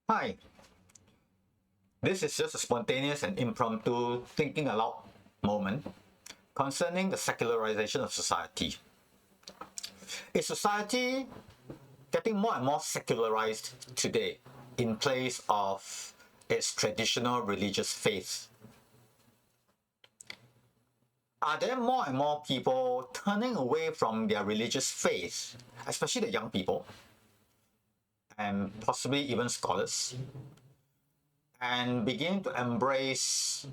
Hi, this is just a spontaneous and impromptu thinking aloud moment concerning the secularization of society. Is society getting more and more secularized today in place of its traditional religious faith? Are there more and more people turning away from their religious faith, especially the young people, and possibly even scholars, and begin to embrace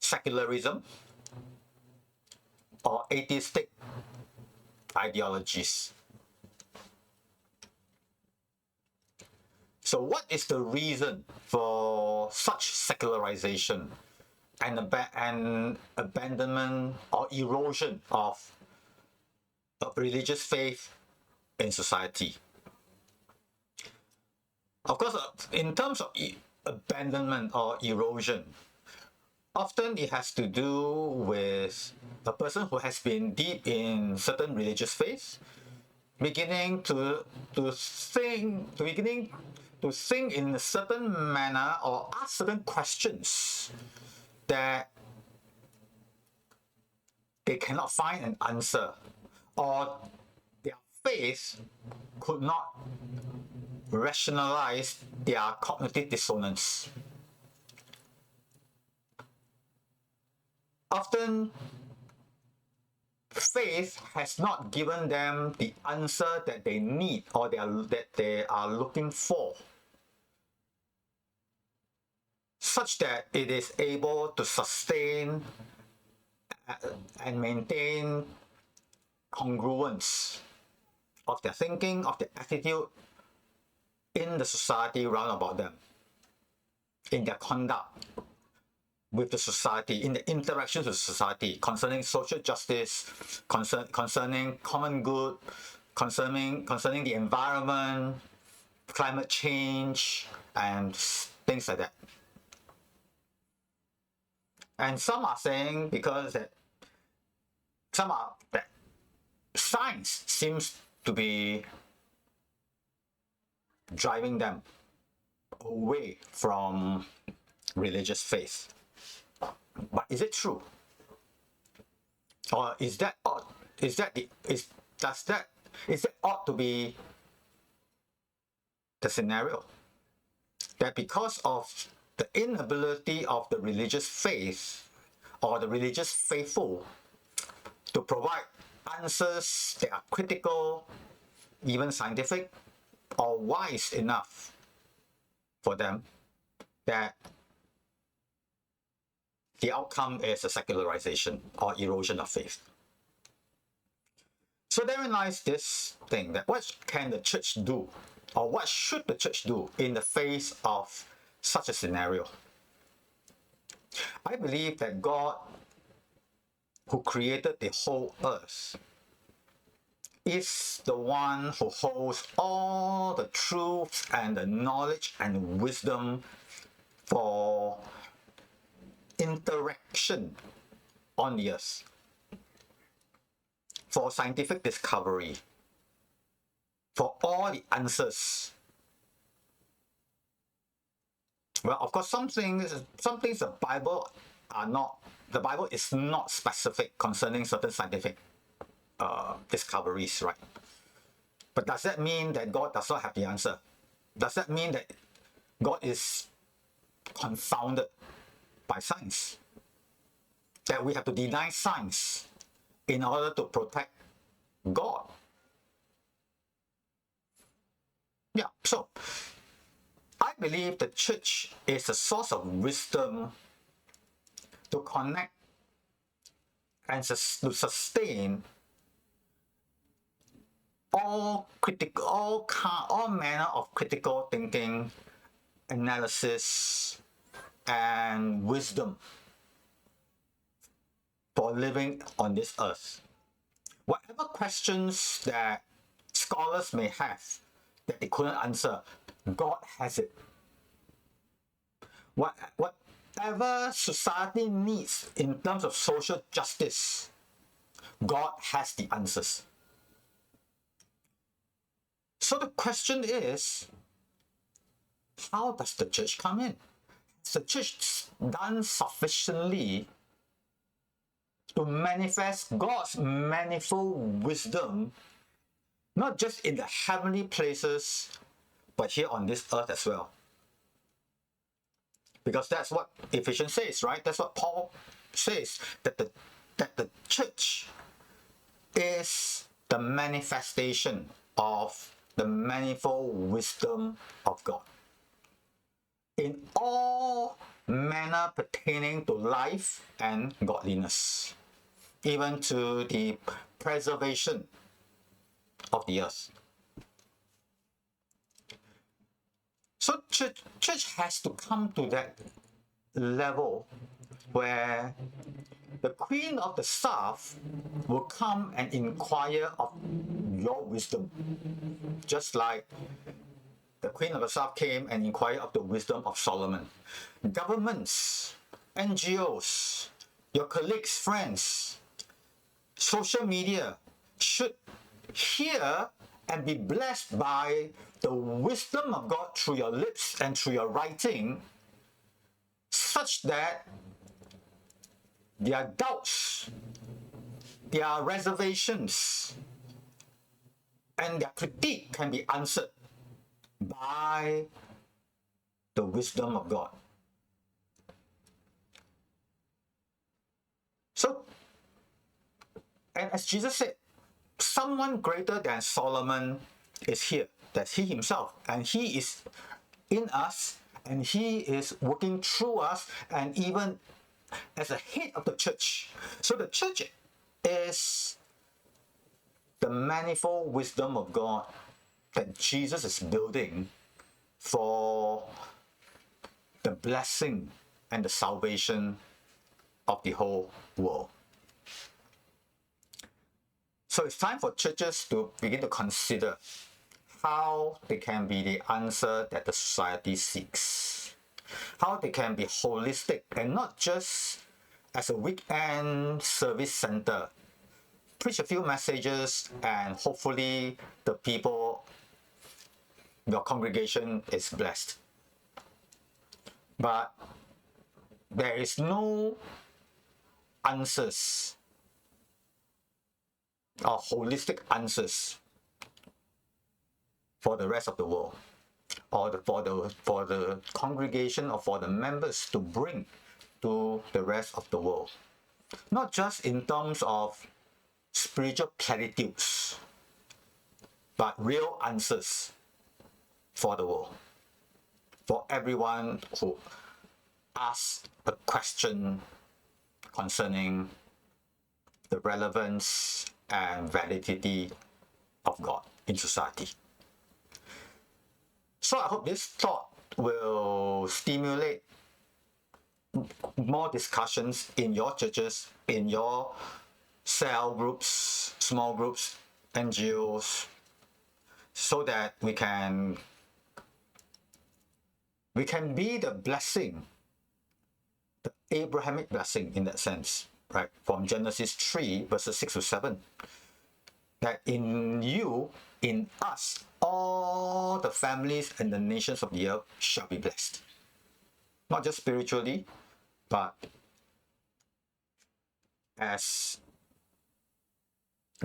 secularism or atheistic ideologies? So what is the reason for such secularization and abandonment or erosion of religious faith in society? Of course, in terms of abandonment or erosion, often it has to do with a person who has been deep in certain religious faith beginning to think in a certain manner or ask certain questions that they cannot find an answer, or their faith could not rationalize their cognitive dissonance. Often, faith has not given them the answer that they need or that they are looking for, such that it is able to sustain and maintain congruence of their thinking, of their attitude in the society round about them, in their conduct with the society, in the interactions with society, concerning social justice, concerning common good, concerning the environment, climate change, and things like that. And some are saying because that science seems to be driving them away from religious faith. But is it true? Or is that ought to be the scenario? That because of the inability of the religious faith or the religious faithful to provide answers that are critical, even scientific, or wise enough for them, that the outcome is a secularization or erosion of faith. So therein lies this thing, that what can the church do, or what should the church do in the face of such a scenario? I believe that God, who created the whole earth, is the one who holds all the truths and the knowledge and wisdom for interaction on the earth, for scientific discovery, for all the answers. Well, of course, some things the Bible is not specific concerning certain scientific discoveries, right? But does that mean that God does not have the answer? Does that mean that God is confounded by science? That we have to deny science in order to protect God? Yeah, so I believe the church is a source of wisdom to connect and to sustain all manner of critical thinking, analysis, and wisdom for living on this earth. Whatever questions that scholars may have that they couldn't answer, God has it. Whatever society needs in terms of social justice, God has the answers. So the question is, how does the church come in? Has the church done sufficiently to manifest God's manifold wisdom, not just in the heavenly places, but here on this earth as well? Because that's what Ephesians says, right? That's what Paul says, that the church is the manifestation of the manifold wisdom of God in all manner pertaining to life and godliness, even to the preservation of the earth. So church has to come to that level where the Queen of the South will come and inquire of your wisdom, just like the Queen of the South came and inquired of the wisdom of Solomon. Governments, NGOs, your colleagues, friends, social media should hear and be blessed by the wisdom of God through your lips and through your writing, such that their doubts, their reservations, and their critique can be answered by the wisdom of God. So, and as Jesus said, someone greater than Solomon is here. That's he himself. And he is in us, and he is working through us, and even as a head of the church. So the church is the manifold wisdom of God that Jesus is building for the blessing and the salvation of the whole world. So it's time for churches to begin to consider how they can be the answer that the society seeks, how they can be holistic and not just as a weekend service center. Preach a few messages and hopefully the people, your congregation is blessed. But there is no answers or holistic answers for the rest of the world, or for the congregation or for the members to bring to the rest of the world. Not just in terms of spiritual platitudes, but real answers for the world, for everyone who asks a question concerning the relevance and validity of God in society. So I hope this thought will stimulate more discussions in your churches, in your cell groups, small groups, NGOs, so that we can be the blessing, the Abrahamic blessing in that sense, right? From Genesis 3, verses 6 to 7. That in you, in us, all the families and the nations of the earth shall be blessed. Not just spiritually, but as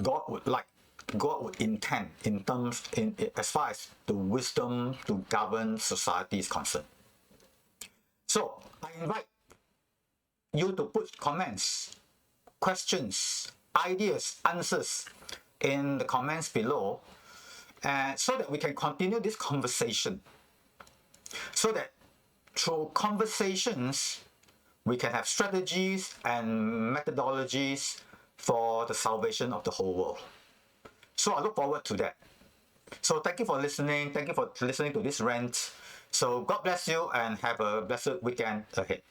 God would intend in terms, as far as the wisdom to govern society is concerned. So I invite you to put comments, questions, ideas, answers in the comments below, so that we can continue this conversation, so that through conversations we can have strategies and methodologies for the salvation of the whole world. So I look forward to that. So thank you for listening. Thank you for listening to this rant. So God bless you and have a blessed weekend ahead.